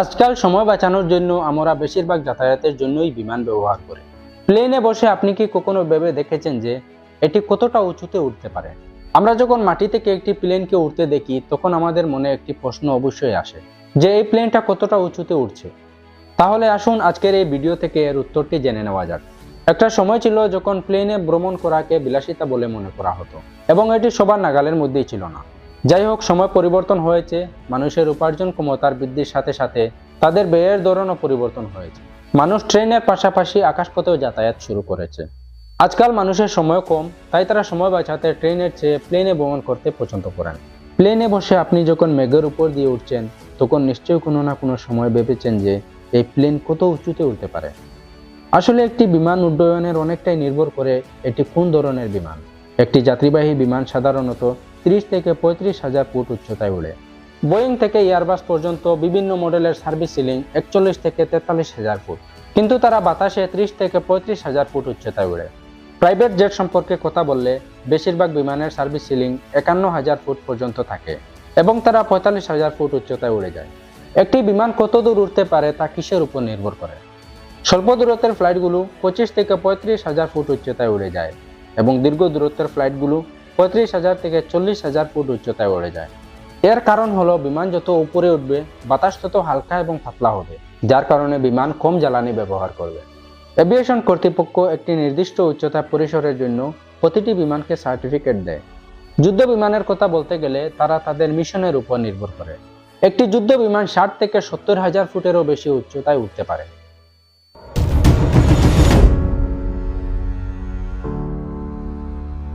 আজকাল সময় বাঁচানোর জন্য আমরা বেশিরভাগ যাতায়াতের জন্যই বিমান ব্যবহার করি। প্লেনে বসে আপনি কি কখনো ভেবে দেখেছেন যে এটি কতটা উঁচুতে উঠতে পারে? আমরা যখন মাটি থেকে একটি প্লেনকে উঠতে দেখি তখন আমাদের মনে একটি প্রশ্ন অবশ্যই আসে যে এই প্লেনটা কতটা উঁচুতে উঠছে। তাহলে আসুন আজকের এই ভিডিও থেকে এর উত্তরটি জেনে নেওয়া যাক। একটা সময় ছিল যখন প্লেনে ভ্রমণ করাকে বিলাসিতা বলে মনে করা হতো এবং এটি সবার নাগালের মধ্যেই ছিল না। যাই হোক, সময় পরিবর্তন হয়েছে। মানুষের উপার্জন ক্ষমতার বৃদ্ধির সাথে সাথে তাদের ব্যয়ের ধরনও পরিবর্তন হয়েছে। মানুষ ট্রেনের পাশাপাশি আকাশপথেও যাতায়াত শুরু করেছে। আজকাল মানুষের সময় কম, তাই তারা সময় বাঁচাতে ট্রেনের চেয়ে প্লেনে ভ্রমণ করতে পছন্দ করেন। প্লেনে বসে আপনি যখন মেঘের উপর দিয়ে উঠছেন তখন নিশ্চয়ই কোনো না কোনো সময় ভেবেছেন যে এই প্লেন কত উঁচুতে উঠতে পারে। আসলে একটি বিমান উড্ডয়নের অনেকটাই নির্ভর করে এটি কোন ধরনের বিমান। একটি যাত্রীবাহী বিমান সাধারণত 30 থেকে 35,000 ফুট উচ্চতায় ওড়ে। বোয়িং থেকে এয়ারবাস পর্যন্ত বিভিন্ন মডেলের সার্ভিস সিলিং 41 থেকে 43,000 ফুট, কিন্তু তারা বাতাসে 30 থেকে 35,000 ফুট উচ্চতায় ওড়ে। প্রাইভেট জেট সম্পর্কে কথা বললে বেশিরভাগ বিমানের সার্ভিস সিলিং 51,000 ফুট পর্যন্ত থাকে এবং তারা 45,000 ফুট উচ্চতায় উড়ে যায়। একটি বিমান কত দূর উঠতে পারে তা কিসের উপর নির্ভর করে? স্বল্প দূরত্বের ফ্লাইটগুলো 25 থেকে 35,000 ফুট উচ্চতায় উড়ে যায় এবং দীর্ঘ দূরত্বের ফ্লাইটগুলো 35,000 থেকে 40,000 ফুট উচ্চতায় উড়ে যায়। এর কারণ হলো বিমান যত উপরে উঠবে বাতাস তত হালকা এবং পাতলা হবে, যার কারণে বিমান কম জ্বালানি ব্যবহার করবে। এভিয়েশন কর্তৃপক্ষ একটি নির্দিষ্ট উচ্চতা পরিসরের জন্য প্রতিটি বিমানকে সার্টিফিকেট দেয়। যুদ্ধ বিমানের কথা বলতে গেলে তারা তাদের মিশনের উপর নির্ভর করে। একটি যুদ্ধ বিমান 60 থেকে 70,000 ফুটেরও বেশি উচ্চতায় উঠতে পারে।